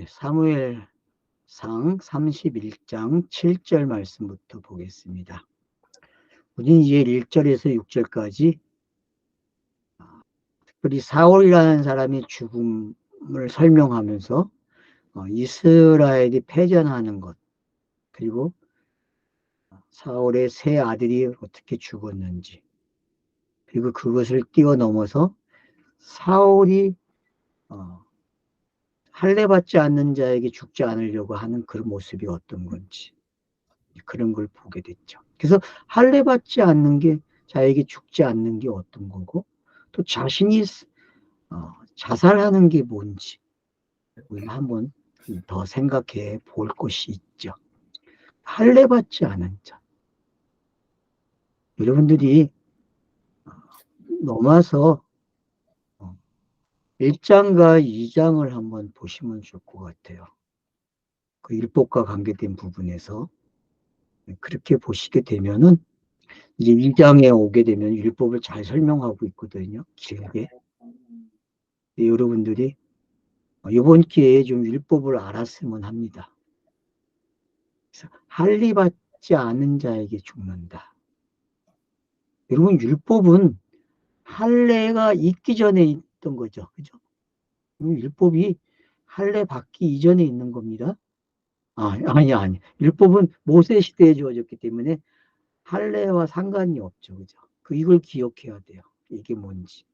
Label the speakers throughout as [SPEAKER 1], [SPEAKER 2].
[SPEAKER 1] 사무엘상 31장 7절 말씀부터 보겠습니다. 우리는 이제 1절에서 6절까지 특별히 사울이라는 사람이 죽음을 설명하면서 이스라엘이 패전하는 것, 그리고 사울의 세 아들이 어떻게 죽었는지, 그리고 그것을 뛰어넘어서 사울이 할례받지 않는 자에게 죽지 않으려고 하는 그 모습이 어떤 건지, 그런 걸 보게 됐죠. 그래서 할례받지 않는 게, 자에게 죽지 않는 게 어떤 거고, 또 자신이 자살하는 게 뭔지 우리는 한번 더 생각해 볼 것이 있죠. 할례받지 않은 자. 여러분들이 넘어서 1장과 2장을 한번 보시면 좋을 것 같아요. 그 율법과 관계된 부분에서 그렇게 보시게 되면은 이제 2장에 오게 되면 율법을 잘 설명하고 있거든요. 길게. 여러분들이 이번 기회에 좀 율법을 알았으면 합니다. 그래서 할례받지 않은 자에게 죽는다. 여러분, 율법은 할례가 있기 전에 있던 거죠. 그죠? 율법이 할례 받기 이전에 있는 겁니다. 아니. 율법은 모세 시대에 주어졌기 때문에 할례와 상관이 없죠. 그죠? 이걸 기억해야 돼요. 이게 뭔지.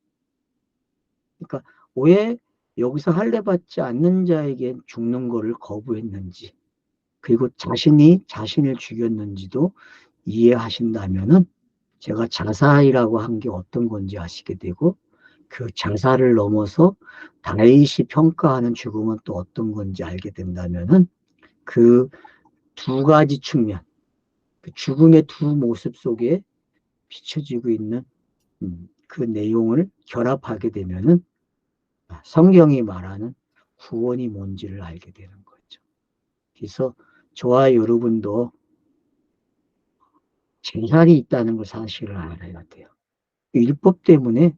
[SPEAKER 1] 그러니까 왜 여기서 할례 받지 않는 자에게 죽는 거를 거부했는지, 그리고 자신이 자신을 죽였는지도 이해하신다면은 제가 자살이라고 한 게 어떤 건지 아시게 되고, 그 자살을 넘어서 다윗이 평가하는 죽음은 또 어떤 건지 알게 된다면은 그 두 가지 측면, 그 죽음의 두 모습 속에 비춰지고 있는 그 내용을 결합하게 되면은 성경이 말하는 구원이 뭔지를 알게 되는 거죠. 그래서 저와 여러분도 재산이 있다는 걸 사실을 알아야 돼요. 율법 때문에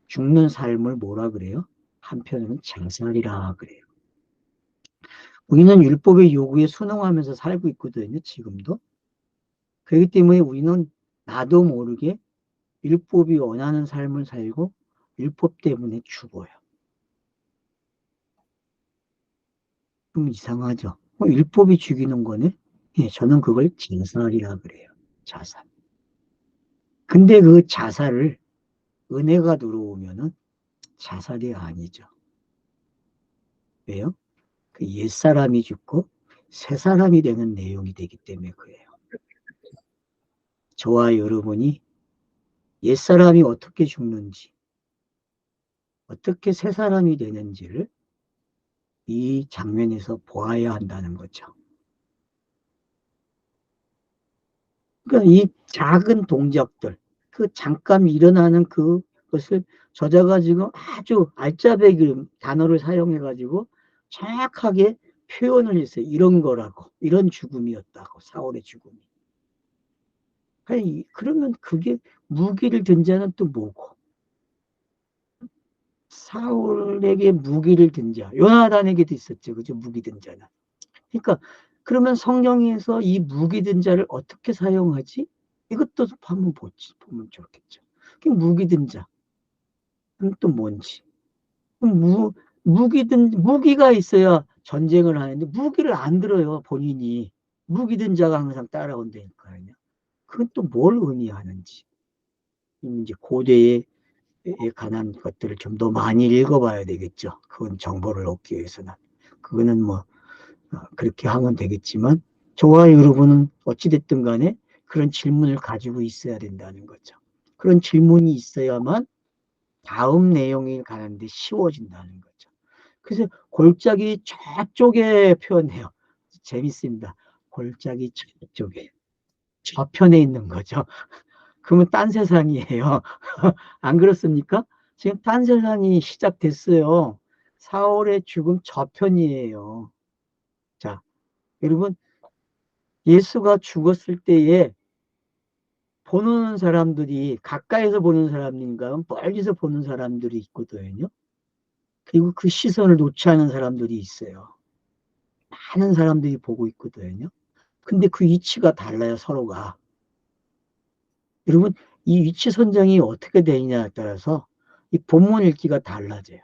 [SPEAKER 1] 죽는 삶을 뭐라 그래요? 한편으로는 자살이라 그래요. 우리는 율법의 요구에 순응하면서 살고 있거든요, 지금도. 그렇기 때문에 우리는 나도 모르게 율법이 원하는 삶을 살고 율법 때문에 죽어요. 좀 이상하죠? 율법이 죽이는 거네? 예, 저는 그걸 자살이라 그래요. 자살. 근데 그 자살을 은혜가 들어오면은 자살이 아니죠. 왜요? 그 옛사람이 죽고 새 사람이 되는 내용이 되기 때문에 그래요. 저와 여러분이 옛사람이 어떻게 죽는지, 어떻게 새 사람이 되는지를 이 장면에서 보아야 한다는 거죠. 그러니까 이 작은 동작들, 그 잠깐 일어나는 그것을 저자가 지금 아주 알짜배기 단어를 사용해가지고 정확하게 표현을 했어요. 이런 거라고, 이런 죽음이었다고, 사울의 죽음이. 그러면 그게 무기를 든 자는 또 뭐고? 사울에게 무기를 든 자, 요나단에게도 있었죠. 그죠? 무기 든 자는. 그러니까 그러면 성경에서 이 무기 든 자를 어떻게 사용하지? 이것도 한번 보면 좋겠죠. 무기 든 자는 또 뭔지. 무기가 있어야 전쟁을 하는데 무기를 안 들어요, 본인이. 무기 든 자가 항상 따라온다니까요. 그건 또 뭘 의미하는지. 이제 고대에 관한 것들을 좀 더 많이 읽어봐야 되겠죠. 그건 정보를 얻기 위해서는. 그거는 뭐 그렇게 하면 되겠지만 저와 여러분은 어찌됐든 간에 그런 질문을 가지고 있어야 된다는 거죠. 그런 질문이 있어야만 다음 내용이 가는데 쉬워진다는 거죠. 그래서 골짜기 저쪽에 표현해요. 재밌습니다. 골짜기 저쪽에. 저편에 있는 거죠. 그러면 딴 세상이에요. 안 그렇습니까? 지금 딴 세상이 시작됐어요. 사울의 죽음 저편이에요. 자, 여러분, 예수가 죽었을 때에 보는 사람들이 가까이서 보는 사람인가 멀리서 보는 사람들이 있거든요. 그리고 그 시선을 놓지 않은 사람들이 있어요. 많은 사람들이 보고 있거든요. 근데 그 위치가 달라요, 서로가. 여러분, 이 위치 선정이 어떻게 되느냐에 따라서 이 본문 읽기가 달라져요.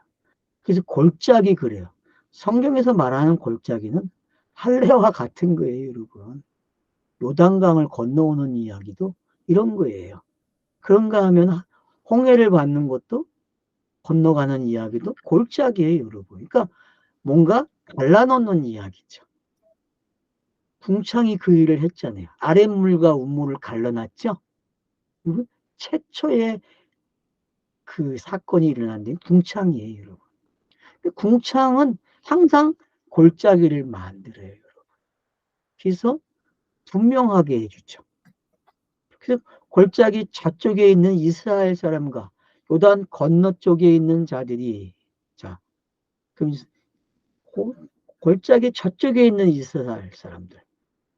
[SPEAKER 1] 그래서 골짜기 그래요. 성경에서 말하는 골짜기는 할례와 같은 거예요, 여러분. 요단강을 건너오는 이야기도 이런 거예요. 그런가 하면 홍해를 받는 것도 건너가는 이야기도 골짜기예요, 여러분. 그러니까 뭔가 갈라놓는 이야기죠. 궁창이 그 일을 했잖아요. 아랫물과 윗물을 갈라놨죠. 최초의 그 사건이 일어난 데는 궁창이에요, 여러분. 궁창은 항상 골짜기를 만들어요, 여러분. 그래서 분명하게 해주죠. 그래서 골짜기 저쪽에 있는 이스라엘 사람과 요단 건너쪽에 있는 자들이, 자, 그럼 골짜기 저쪽에 있는 이스라엘 사람들,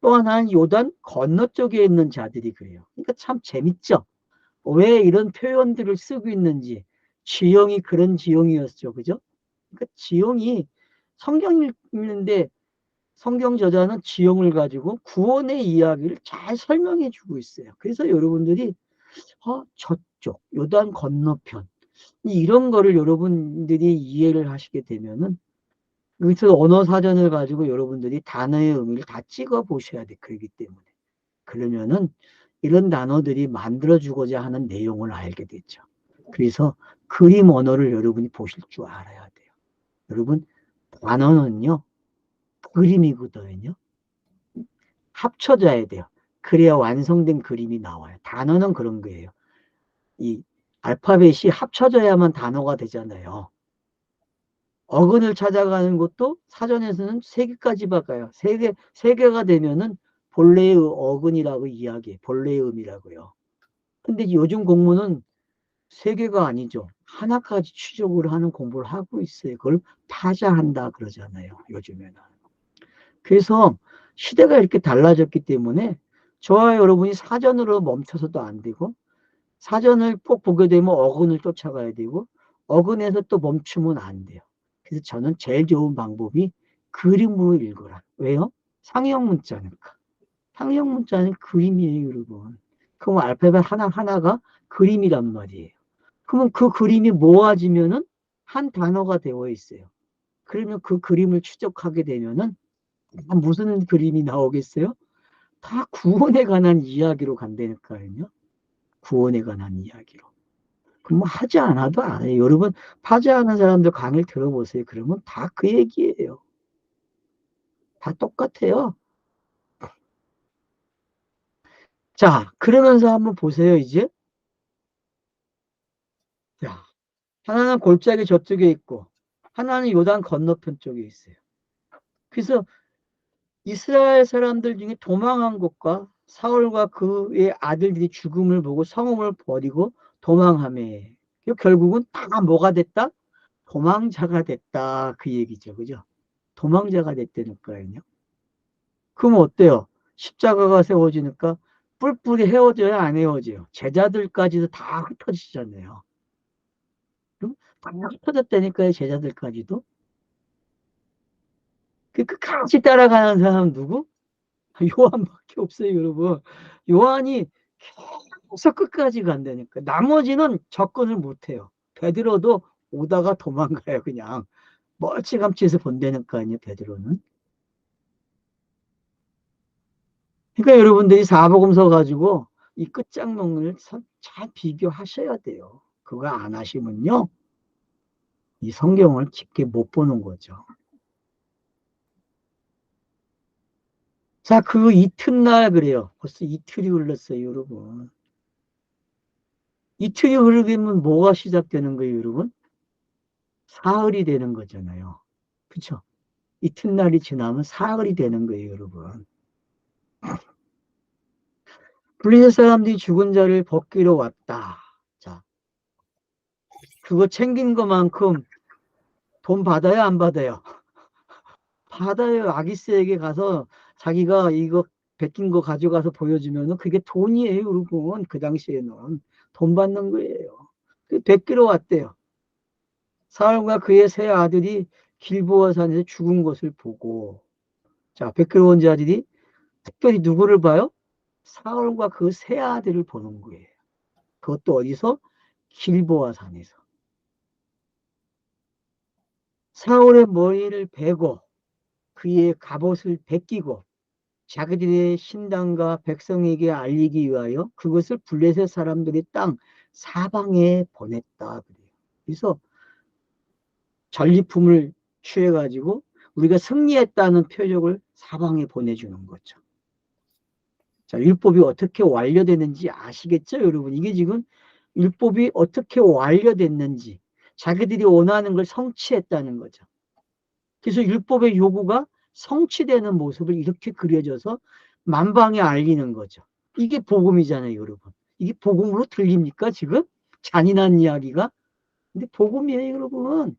[SPEAKER 1] 또 하나는 요단 건너쪽에 있는 자들이 그래요. 그러니까 참 재밌죠. 왜 이런 표현들을 쓰고 있는지. 지형이 그런 지형이었죠, 그죠? 그러니까 지형이, 성경 읽는데 성경 저자는 지형을 가지고 구원의 이야기를 잘 설명해 주고 있어요. 그래서 여러분들이 저쪽 요단 건너편 이런 거를 여러분들이 이해를 하시게 되면은, 여기서 언어 사전을 가지고 여러분들이 단어의 의미를 다 찍어 보셔야 돼. 그렇기 때문에. 그러면은 이런 단어들이 만들어주고자 하는 내용을 알게 되죠. 그래서 그림 언어를 여러분이 보실 줄 알아야 돼요. 여러분, 단어는요, 그림이거든요. 합쳐져야 돼요. 그래야 완성된 그림이 나와요. 단어는 그런 거예요. 이 알파벳이 합쳐져야만 단어가 되잖아요. 어근을 찾아가는 것도 사전에서는 세 개까지 바꿔요. 세 개가 되면은 본래의 어근이라고 이야기해. 본래의 음이라고요. 근데 요즘 공부는 세 개가 아니죠. 하나까지 추적을 하는 공부를 하고 있어요. 그걸 타자한다 그러잖아요, 요즘에는. 그래서 시대가 이렇게 달라졌기 때문에 저와 여러분이 사전으로 멈춰서도 안 되고, 사전을 꼭 보게 되면 어근을 쫓아가야 되고, 어근에서 또 멈추면 안 돼요. 그래서 저는 제일 좋은 방법이 그림으로 읽어라. 왜요? 상형 문자니까. 상형 문자는 그림이에요, 여러분. 그럼 알파벳 하나하나가 그림이란 말이에요. 그러면 그 그림이 모아지면은 한 단어가 되어 있어요. 그러면 그 그림을 추적하게 되면은 무슨 그림이 나오겠어요? 다 구원에 관한 이야기로 간다니까요. 구원에 관한 이야기로. 그럼 뭐 하지 않아도 알아요. 여러분, 하지 않은 사람들 강의를 들어보세요. 그러면 다 그 얘기예요. 다 똑같아요. 자, 그러면서 한번 보세요, 이제. 자, 하나는 골짜기 저쪽에 있고, 하나는 요단 건너편 쪽에 있어요. 그래서 이스라엘 사람들 중에 도망한 것과 사울과 그의 아들들이 죽음을 보고 성읍을 버리고 도망하며, 결국은 다 뭐가 됐다? 도망자가 됐다. 그 얘기죠. 그죠? 도망자가 됐다니까요. 그럼 어때요? 십자가가 세워지니까 뿔뿔이 헤어져야 안 헤어져요? 제자들까지도 다 흩어지잖아요. 그럼 다 흩어졌다니까요, 제자들까지도. 그 끝까지 따라가는 사람 누구? 요한밖에 없어요, 여러분. 요한이 계속 끝까지 간다니까. 나머지는 접근을 못해요. 베드로도 오다가 도망가요, 그냥. 멀찌감치해서 본다니까요, 베드로는. 그러니까 여러분들이 사복음서 가지고 이 끝장롱을 잘 비교하셔야 돼요. 그거 안 하시면요, 이 성경을 깊게 못 보는 거죠. 자, 그 이튿날 그래요. 벌써 이틀이 흘렀어요, 여러분. 이틀이 흐르면 뭐가 시작되는 거예요, 여러분? 사흘이 되는 거잖아요. 그렇죠? 이튿날이 지나면 사흘이 되는 거예요, 여러분. 블레셋 사람들이 죽은 자를 벗기러 왔다. 자, 그거 챙긴 것만큼 돈 받아요, 안 받아요? 받아요. 아기스에게 가서 자기가 이거 베낀 거 가져가서 보여주면은 그게 돈이에요, 여러분. 그 당시에는 돈 받는 거예요. 베끼러 왔대요. 사울과 그의 세 아들이 길보아 산에서 죽은 것을 보고, 자, 백그론자들이 특별히 누구를 봐요? 사울과 그 세 아들을 보는 거예요. 그것도 어디서? 길보아 산에서. 사울의 머리를 베고 그의 갑옷을 벗기고 자기들의 신당과 백성에게 알리기 위하여 그것을 블레셋 사람들이 땅 사방에 보냈다. 그래서 전리품을 취해가지고 우리가 승리했다는 표적을 사방에 보내주는 거죠. 자, 율법이 어떻게 완료되는지 아시겠죠, 여러분? 이게 지금 율법이 어떻게 완료됐는지 자기들이 원하는 걸 성취했다는 거죠. 그래서 율법의 요구가 성취되는 모습을 이렇게 그려져서 만방에 알리는 거죠. 이게 복음이잖아요, 여러분. 이게 복음으로 들립니까, 지금? 잔인한 이야기가? 근데 복음이에요, 여러분.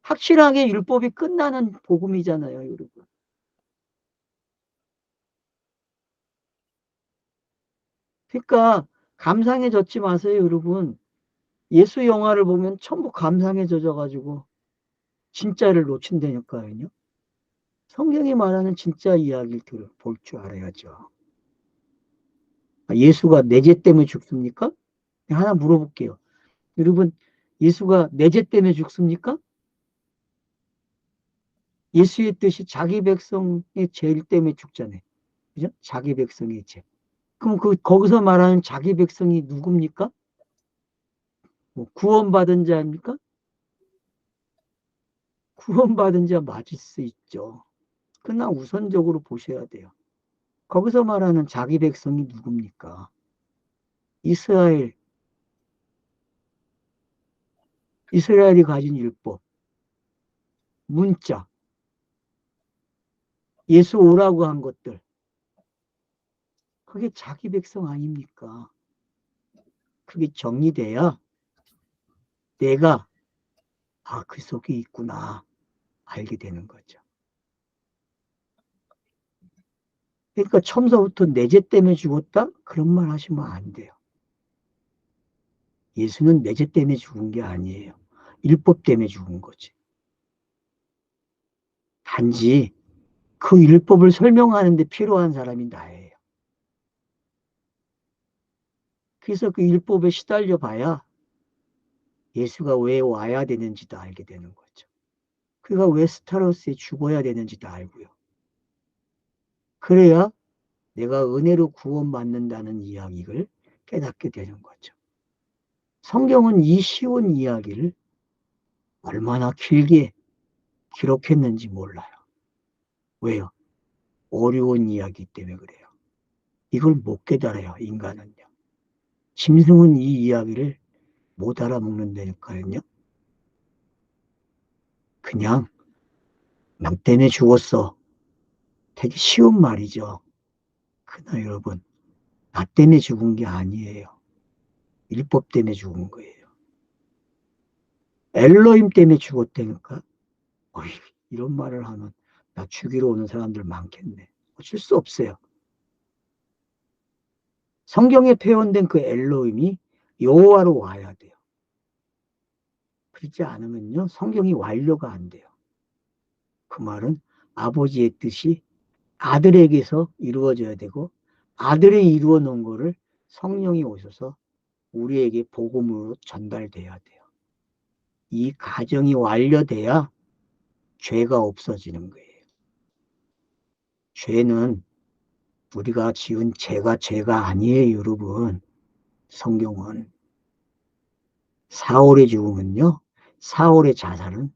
[SPEAKER 1] 확실하게 율법이 끝나는 복음이잖아요, 여러분. 그러니까 감상해졌지 마세요, 여러분. 예수 영화를 보면 전부 감상해져가지고 진짜를 놓친다니까요. 성경이 말하는 진짜 이야기를 볼 줄 알아야죠. 예수가 내 죄 때문에 죽습니까? 하나 물어볼게요. 여러분, 예수가 내 죄 때문에 죽습니까? 예수의 뜻이 자기 백성의 죄 때문에 죽잖아요. 그죠? 자기 백성의 죄. 그럼 거기서 말하는 자기 백성이 누굽니까? 뭐 구원받은 자입니까? 구원받은 자 맞을 수 있죠. 그러나 우선적으로 보셔야 돼요. 거기서 말하는 자기 백성이 누굽니까? 이스라엘, 이스라엘이 가진 율법, 문자, 예수 오라고 한 것들. 그게 자기 백성 아닙니까? 그게 정리돼야 내가 그 속에 있구나 알게 되는 거죠. 그러니까 처음서부터 내 죄 때문에 죽었다? 그런 말 하시면 안 돼요. 예수는 내 죄 때문에 죽은 게 아니에요. 율법 때문에 죽은 거지. 단지 그 율법을 설명하는 데 필요한 사람이 나예요. 그래서 그 율법에 시달려 봐야 예수가 왜 와야 되는지도 알게 되는 거죠. 그가 왜 스타로스에 죽어야 되는지도 알고요. 그래야 내가 은혜로 구원받는다는 이야기를 깨닫게 되는 거죠. 성경은 이 쉬운 이야기를 얼마나 길게 기록했는지 몰라요. 왜요? 어려운 이야기 때문에 그래요. 이걸 못 깨달아요, 인간은요. 짐승은 이 이야기를 못 알아먹는다니까요. 그냥 남 때문에 죽었어. 되게 쉬운 말이죠. 그러나 여러분, 나 때문에 죽은 게 아니에요. 율법 때문에 죽은 거예요. 엘로힘 때문에 죽었다니까? 어이, 이런 말을 하면 나 죽이러 오는 사람들 많겠네. 어쩔 수 없어요. 성경에 표현된 그 엘로힘이 여호와로 와야 돼요. 그렇지 않으면요, 성경이 완료가 안 돼요. 그 말은 아버지의 뜻이 아들에게서 이루어져야 되고 아들이 이루어 놓은 거를 성령이 오셔서 우리에게 복음으로 전달돼야 돼요. 이 과정이 완료돼야 죄가 없어지는 거예요. 죄는 우리가 지은 죄가 아니에요, 여러분. 성경은 사울의 죽음은요, 사울의 자살은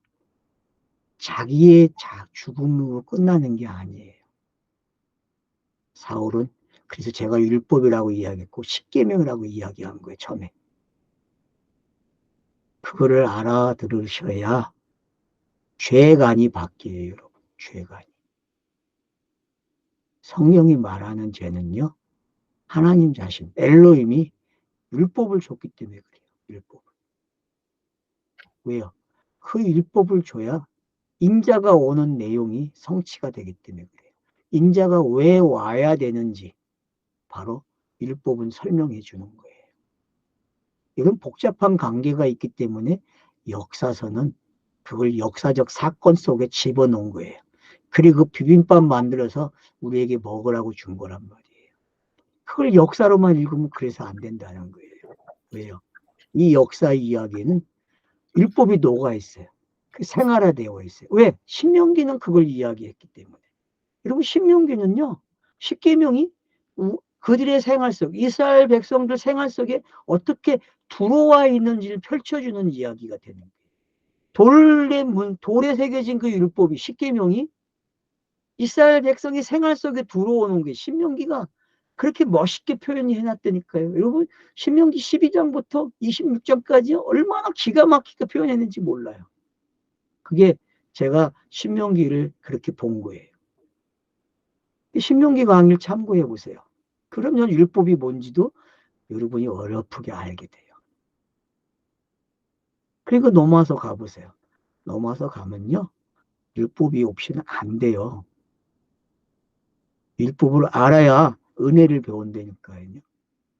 [SPEAKER 1] 자기의 죽음으로 끝나는 게 아니에요. 사울은 그래서 제가 율법이라고 이야기했고 십계명이라고 이야기한 거예요, 처음에. 그거를 알아들으셔야 죄관이 바뀌어요, 여러분. 죄관이. 성령이 말하는 죄는요, 하나님 자신, 엘로힘이 율법을 줬기 때문에 그래요. 율법을. 왜요? 그 율법을 줘야 인자가 오는 내용이 성취가 되기 때문에 그래요. 인자가 왜 와야 되는지 바로 율법은 설명해 주는 거예요. 이건 복잡한 관계가 있기 때문에 역사서는 그걸 역사적 사건 속에 집어넣은 거예요. 그리고 비빔밥 만들어서 우리에게 먹으라고 준 거란 말이에요. 그걸 역사로만 읽으면 그래서 안 된다는 거예요. 왜요? 이 역사 이야기는 율법이 녹아 있어요. 그 생활화되어 있어요. 왜? 신명기는 그걸 이야기했기 때문에. 여러분, 신명기는요, 십계명이 그들의 생활 속, 이스라엘 백성들 생활 속에 어떻게 들어와 있는지를 펼쳐주는 이야기가 되는 거예요. 돌에 새겨진 그 율법이, 십계명이 이스라엘 백성이 생활 속에 들어오는 게 신명기가 그렇게 멋있게 표현이 해놨다니까요. 여러분, 신명기 12장부터 26장까지 얼마나 기가 막히게 표현했는지 몰라요. 그게 제가 신명기를 그렇게 본 거예요. 신명기 강의를 참고해 보세요. 그러면 율법이 뭔지도 여러분이 어렴풋이 알게 돼요. 그리고 넘어서 가보세요. 넘어서 가면요, 율법이 없이는 안 돼요. 율법을 알아야 은혜를 배운다니까요.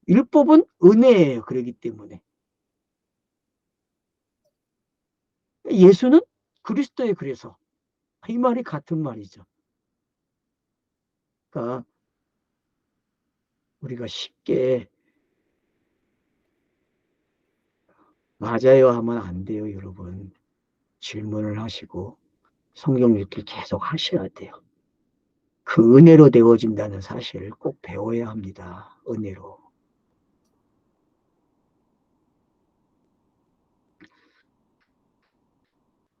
[SPEAKER 1] 율법은 은혜예요. 그러기 때문에. 예수는 그리스도의 그래서. 이 말이 같은 말이죠. 그러니까 우리가 쉽게 맞아요 하면 안 돼요, 여러분. 질문을 하시고 성경 읽기 계속 하셔야 돼요. 그 은혜로 되어진다는 사실을 꼭 배워야 합니다. 은혜로.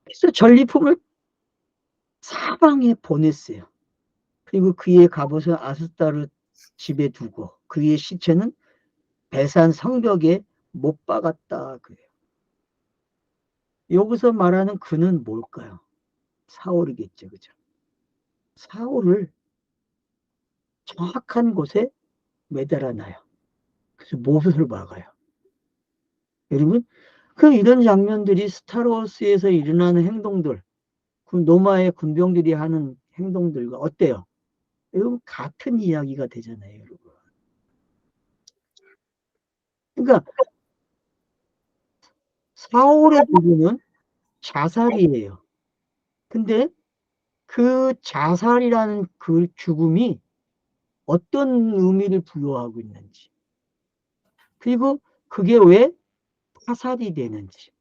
[SPEAKER 1] 그래서 전리품을 사방에 보냈어요. 그리고 그의 갑옷을 아스타르 집에 두고 그의 시체는 베산 성벽에 못 박았다. 그래요. 여기서 말하는 그는 뭘까요? 사울이겠죠. 그죠? 사울을 정확한 곳에 매달아놔요. 그래서 못을 막아요. 여러분, 그 이런 장면들이 스타워스에서 일어나는 행동들, 그 노마의 군병들이 하는 행동들과 어때요? 여러분, 같은 이야기가 되잖아요, 여러분. 그러니까 사울의 죽음은 자살이에요. 근데 그 자살이라는 그 죽음이 어떤 의미를 부여하고 있는지, 그리고 그게 왜 타살이 되는지,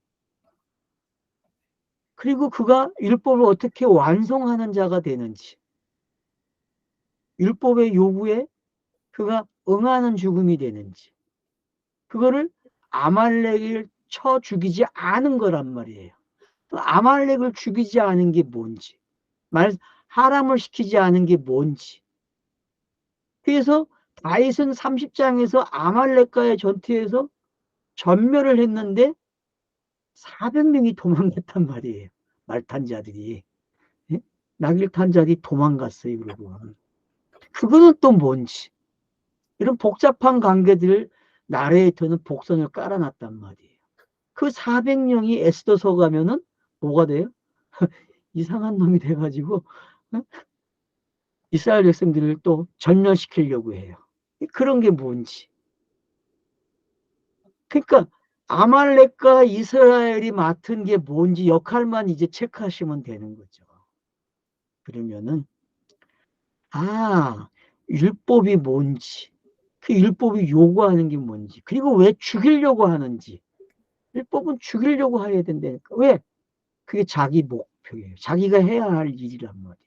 [SPEAKER 1] 그리고 그가 율법을 어떻게 완성하는 자가 되는지, 율법의 요구에 그가 응하는 죽음이 되는지, 그거를 아말렉을 쳐 죽이지 않은 거란 말이에요. 또 아말렉을 죽이지 않은 게 뭔지, 하람을 시키지 않은 게 뭔지. 그래서 다윗은 30장에서 아말렉과의 전투에서 전멸을 했는데 400명이 도망갔단 말이에요. 말 탄 자들이. 예? 나귀를 탄 자들이 도망갔어요, 여러분. 그거는 또 뭔지. 이런 복잡한 관계들을 나레이터는 복선을 깔아놨단 말이에요. 그 400명이 에스더서 가면은 뭐가 돼요? 이상한 놈이 돼가지고 어? 이스라엘 백성들을 또 전멸시키려고 해요. 그런 게 뭔지. 그러니까 아말렉과 이스라엘이 맡은 게 뭔지 역할만 이제 체크하시면 되는 거죠. 그러면은 율법이 뭔지, 그 율법이 요구하는 게 뭔지, 그리고 왜 죽이려고 하는지. 율법은 죽이려고 해야 된다니까. 왜? 그게 자기 목표예요. 자기가 해야 할 일이란 말이에요.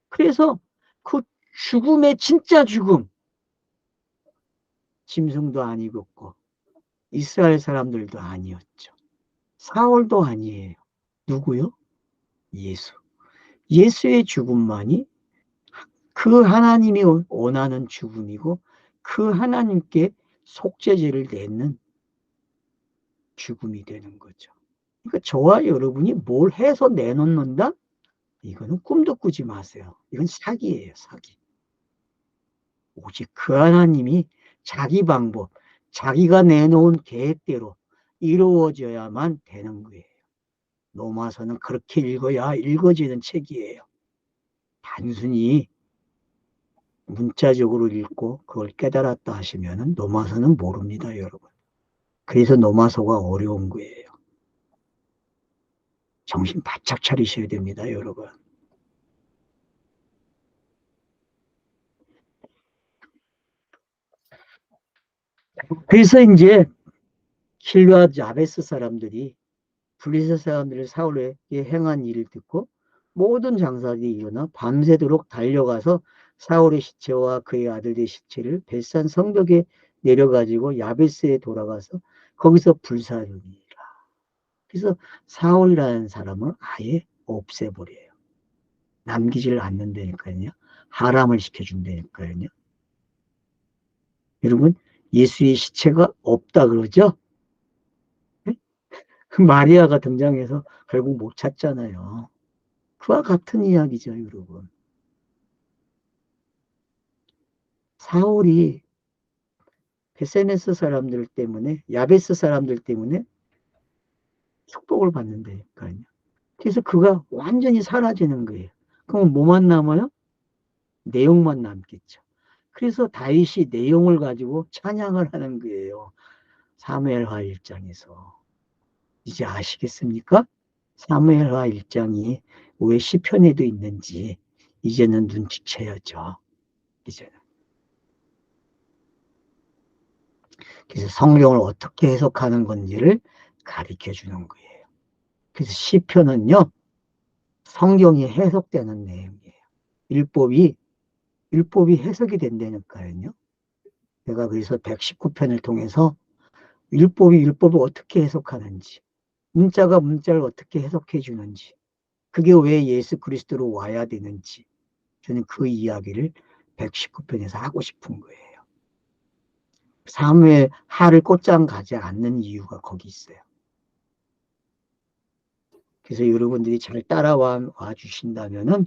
[SPEAKER 1] 그래서 그 죽음의 진짜 죽음, 짐승도 아니었고 이스라엘 사람들도 아니었죠. 사울도 아니에요. 누구요? 예수. 예수의 죽음만이 그 하나님이 원하는 죽음이고 그 하나님께 속죄제를 내는 죽음이 되는 거죠. 그러니까 저와 여러분이 뭘 해서 내놓는다? 이거는 꿈도 꾸지 마세요. 이건 사기예요, 사기. 오직 그 하나님이 자기 방법, 자기가 내놓은 계획대로 이루어져야만 되는 거예요. 로마서는 그렇게 읽어야 읽어지는 책이에요. 단순히 문자적으로 읽고 그걸 깨달았다 하시면 로마서는 모릅니다, 여러분. 그래서 로마서가 어려운 거예요. 정신 바짝 차리셔야 됩니다, 여러분. 그래서 이제 길르앗 야베스 사람들이 블레셋 사람들이 사울에게 행한 일을 듣고 모든 장사들이 일어나 밤새도록 달려가서 사울의 시체와 그의 아들의 시체를 벳산 성벽에 내려가지고 야베스에 돌아가서 거기서 불사르니라. 그래서 사울이라는 사람을 아예 없애버려요. 남기질 않는다니까요. 하람을 시켜준다니까요. 여러분, 예수의 시체가 없다 그러죠? 마리아가 등장해서 결국 못 찾잖아요. 그와 같은 이야기죠, 여러분. 사울이 베세메스 사람들 때문에, 야베스 사람들 때문에 축복을 받는다니까요. 그래서 그가 완전히 사라지는 거예요. 그럼 뭐만 남아요? 내용만 남겠죠. 그래서 다윗이 내용을 가지고 찬양을 하는 거예요. 사무엘하 1장에서. 이제 아시겠습니까? 사무엘하 1장이 왜 시편에도 있는지 이제는 눈치채야죠. 이제는. 그래서 성경을 어떻게 해석하는 건지를 가르쳐 주는 거예요. 그래서 시편은요, 성경이 해석되는 내용이에요. 율법이 해석이 된다니까요. 내가 그래서 119편을 통해서 율법을 어떻게 해석하는지, 문자가 문자를 어떻게 해석해 주는지, 그게 왜 예수 그리스도로 와야 되는지, 저는 그 이야기를 119편에서 하고 싶은 거예요. 사무엘 하를 곧장 가지 않는 이유가 거기 있어요. 그래서 여러분들이 잘 따라와 주신다면은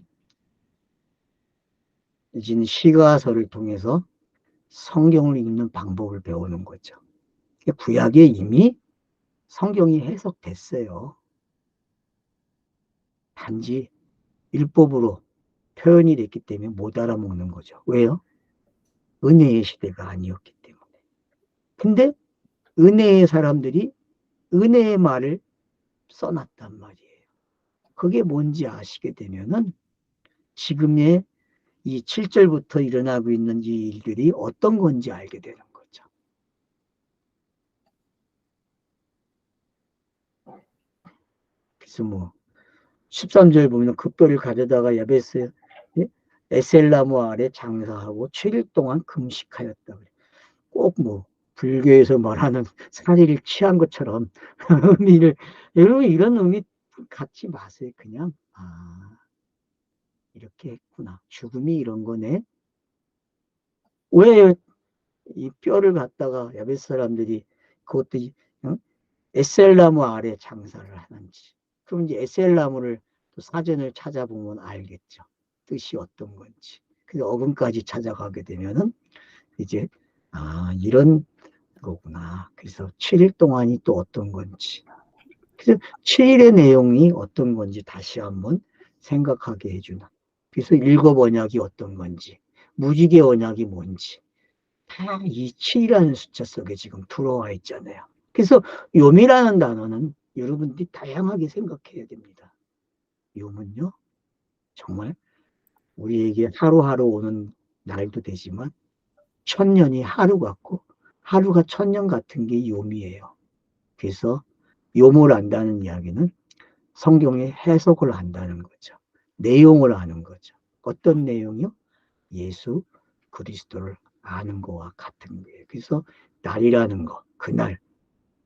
[SPEAKER 1] 이제는 시가서를 통해서 성경을 읽는 방법을 배우는 거죠. 구약에 이미 성경이 해석됐어요. 단지 율법으로 표현이 됐기 때문에 못 알아먹는 거죠. 왜요? 은혜의 시대가 아니었기 때문에. 근데 은혜의 사람들이 은혜의 말을 써놨단 말이에요. 그게 뭔지 아시게 되면은 지금의 이 7절부터 일어나고 있는 이 일들이 어떤 건지 알게 되는 거죠. 그래서 뭐 13절 보면 그 뼈를 가져다가 야베스 에셀나무 아래 장사하고 7일 동안 금식하였다. 꼭 뭐 불교에서 말하는 사리를 취한 것처럼 의미를, 여러분 이런 의미 갖지 마세요. 그냥 이렇게 했구나. 죽음이 이런 거네. 왜 이 뼈를 갖다가 야베스 사람들이 그것도 에셀나무 아래 장사를 하는지. 그럼 이제 에셀나무를 또 사전을 찾아보면 알겠죠. 뜻이 어떤 건지. 그래서 어근까지 찾아가게 되면은 이제 이런 거구나. 그래서 7일 동안이 또 어떤 건지. 그래서 7일의 내용이 어떤 건지 다시 한번 생각하게 해주는. 그래서 일곱 언약이 어떤 건지, 무지개 언약이 뭔지, 다 이 7이라는 숫자 속에 지금 들어와 있잖아요. 그래서 요미라는 단어는 여러분들이 다양하게 생각해야 됩니다. 요은요, 정말 우리에게 하루하루 오는 날도 되지만 천년이 하루 같고 하루가 천년 같은 게 요미예요. 그래서 요모를 안다는 이야기는 성경의 해석을 안다는 거죠. 내용을 아는 거죠. 어떤 내용이요? 예수 그리스도를 아는 거와 같은 거예요. 그래서 날이라는 거, 그날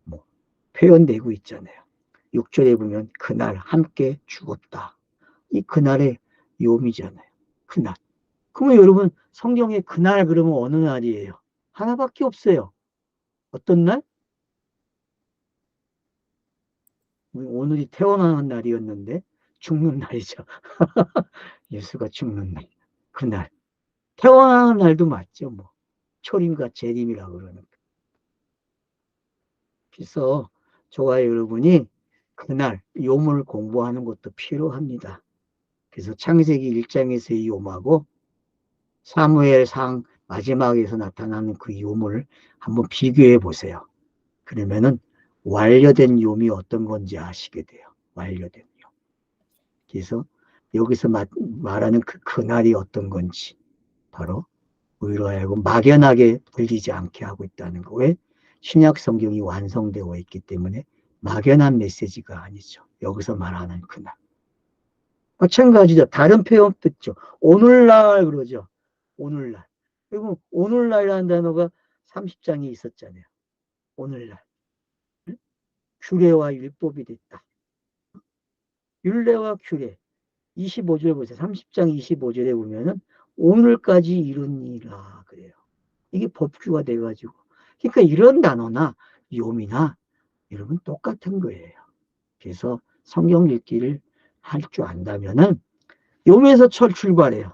[SPEAKER 1] 뭐 표현되고 있잖아요. 6절에 보면 그날 함께 죽었다. 이 그날의 요미잖아요. 그날. 그러면 여러분 성경에 그날 그러면 어느 날이에요? 하나밖에 없어요. 어떤 날? 오늘이 태어나는 날이었는데 죽는 날이죠. 예수가 죽는 날. 그날. 태어나는 날도 맞죠. 뭐 초림과 재림이라고 그러는. 그래서 저와 여러분이 그날 요물을 공부하는 것도 필요합니다. 그래서 창세기 1장에서의 요하고 사무엘상 마지막에서 나타나는 그 요물을 한번 비교해 보세요. 그러면은 완료된 요이 어떤 건지 아시게 돼요. 완료된 요. 그래서 여기서 말하는 그 그날이 어떤 건지 바로 오히려 하여금 막연하게 들리지 않게 하고 있다는 거. 왜? 신약 성경이 완성되어 있기 때문에 막연한 메시지가 아니죠. 여기서 말하는 그날. 마찬가지죠. 다른 표현 듣죠. 오늘날 그러죠. 오늘날. 그리고 오늘날이라는 단어가 30장에 있었잖아요. 오늘날. 규례와 율법이 됐다. 율례와 규례. 25절 보세요. 30장 25절에 보면은 오늘까지 이루니라 그래요. 이게 법규가 돼가지고. 그러니까 이런 단어나 요미나 여러분 똑같은 거예요. 그래서 성경 읽기를 할 줄 안다면은 요미에서 출발해요.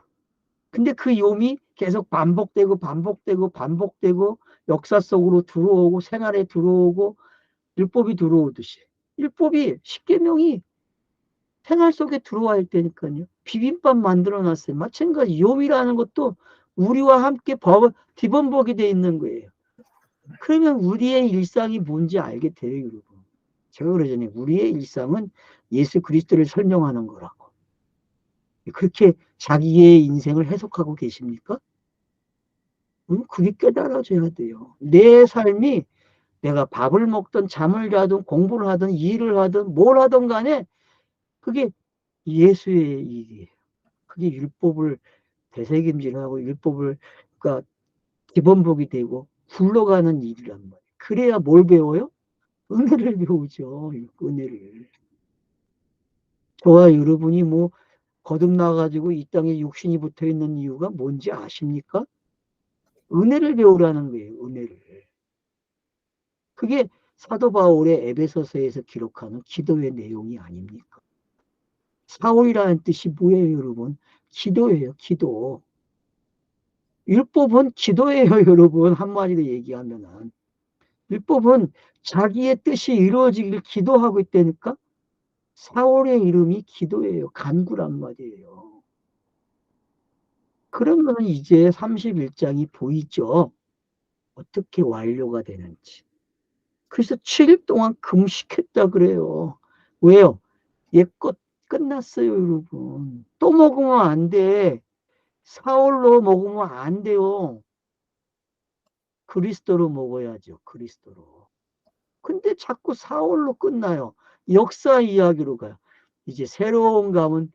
[SPEAKER 1] 근데 그 요미 계속 반복되고 반복되고 반복되고 역사 속으로 들어오고 생활에 들어오고 율법이 들어오듯이 율법이 십계명이 생활 속에 들어와 있다니까요. 비빔밥 만들어 놨어요. 마찬가지 요미라는 것도 우리와 함께 기본복이 돼 있는 거예요. 그러면 우리의 일상이 뭔지 알게 돼요, 여러분. 제가 그러잖아요. 우리의 일상은 예수 그리스도를 설명하는 거라고. 그렇게 자기의 인생을 해석하고 계십니까? 그게 깨달아져야 돼요. 내 삶이 내가 밥을 먹든 잠을 자든 공부를 하든 일을 하든 뭘 하든 간에 그게 예수의 일이에요. 그게 율법을 되새김질하고 율법을 그러니까 기본복이 되고 굴러가는 일이란 말이에요. 그래야 뭘 배워요? 은혜를 배우죠. 은혜를. 저와 여러분이 뭐 거듭나가지고 이 땅에 육신이 붙어 있는 이유가 뭔지 아십니까? 은혜를 배우라는 거예요. 은혜를. 그게 사도 바울의 에베소서에서 기록하는 기도의 내용이 아닙니까? 사울이라는 뜻이 뭐예요, 여러분? 기도예요, 기도. 율법은 기도예요, 여러분. 한마디로 얘기하면은. 율법은 자기의 뜻이 이루어지길 기도하고 있다니까? 사울의 이름이 기도예요. 간구란 말이에요. 그러면 이제 31장이 보이죠? 어떻게 완료가 되는지. 그래서 7일 동안 금식했다 그래요. 왜요? 옛것 끝났어요, 여러분. 또 먹으면 안 돼. 사울로 먹으면 안 돼요. 그리스도로 먹어야죠, 그리스도로. 근데 자꾸 사울로 끝나요. 역사 이야기로 가요. 이제 새로운 가문,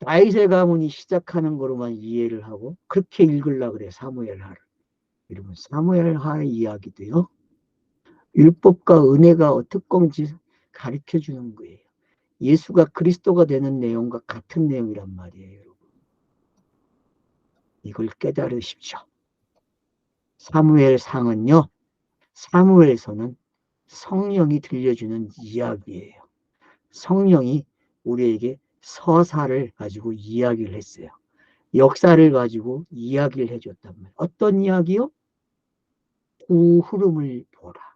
[SPEAKER 1] 다윗의 가문이 시작하는 거로만 이해를 하고 그렇게 읽으려고 그래, 사무엘하를. 여러분, 사무엘하 이야기도요. 율법과 은혜가 어떻게 건지 가르쳐 주는 거예요. 예수가 그리스도가 되는 내용과 같은 내용이란 말이에요, 여러분. 이걸 깨달으십시오. 사무엘상은요, 사무엘서는 성령이 들려주는 이야기예요. 성령이 우리에게 서사를 가지고 이야기를 했어요. 역사를 가지고 이야기를 해줬단 말이에요. 어떤 이야기요? 두 흐름을 보라.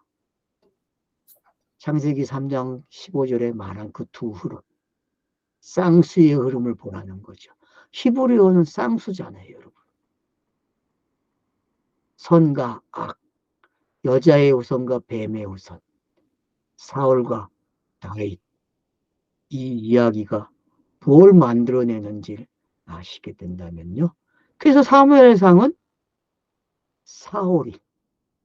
[SPEAKER 1] 창세기 3장 15절에 말한 그 두 흐름. 쌍수의 흐름을 보라는 거죠. 히브리어는 쌍수잖아요, 여러분. 선과 악, 여자의 우선과 뱀의 우선, 사울과 다윗. 이 이야기가 뭘 만들어내는지 아시게 된다면요. 그래서 사무엘상은 사울이,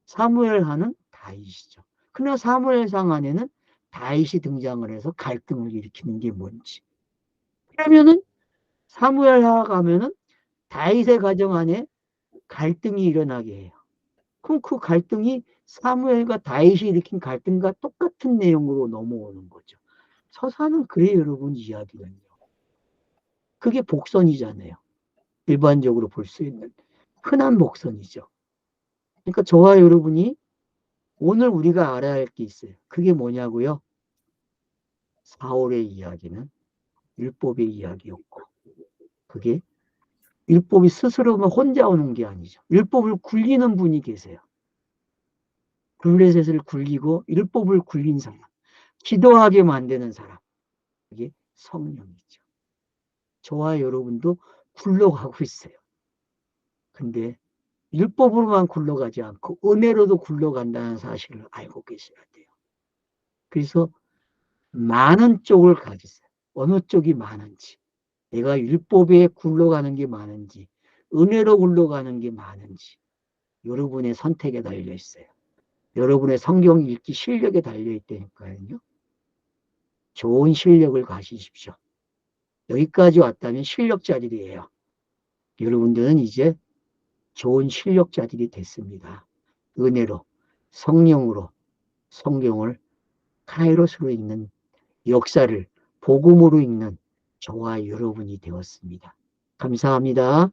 [SPEAKER 1] 사무엘하는 다윗이죠. 그러나 사무엘상 안에는 다윗이 등장을 해서 갈등을 일으키는 게 뭔지. 그러면은 사무엘하 가면은 다윗의 가정 안에 갈등이 일어나게 해요. 그럼 그 갈등이 사무엘과 다윗이 일으킨 갈등과 똑같은 내용으로 넘어오는 거죠. 서사는 그래요, 여러분, 이야기는요. 그게 복선이잖아요. 일반적으로 볼 수 있는 흔한 복선이죠. 그러니까 저와 여러분이 오늘 우리가 알아야 할 게 있어요. 그게 뭐냐고요? 사울의 이야기는 율법의 이야기였고 그게 율법이 스스로만 혼자 오는 게 아니죠. 율법을 굴리는 분이 계세요. 블레셋을 굴리고 율법을 굴린 사람, 기도하게 만드는 사람, 그게 성령이죠. 저와 여러분도 굴러가고 있어요. 근데 율법으로만 굴러가지 않고 은혜로도 굴러간다는 사실을 알고 계셔야 돼요. 그래서 많은 쪽을 가지세요. 어느 쪽이 많은지, 내가 율법에 굴러가는 게 많은지, 은혜로 굴러가는 게 많은지 여러분의 선택에 달려 있어요. 여러분의 성경 읽기 실력에 달려 있다니까요. 좋은 실력을 가지십시오. 여기까지 왔다면 실력자들이에요. 여러분들은 이제 좋은 실력자들이 됐습니다. 은혜로, 성령으로 성경을 카이로스로 읽는 역사를 복음으로 읽는 저와 여러분이 되었습니다. 감사합니다.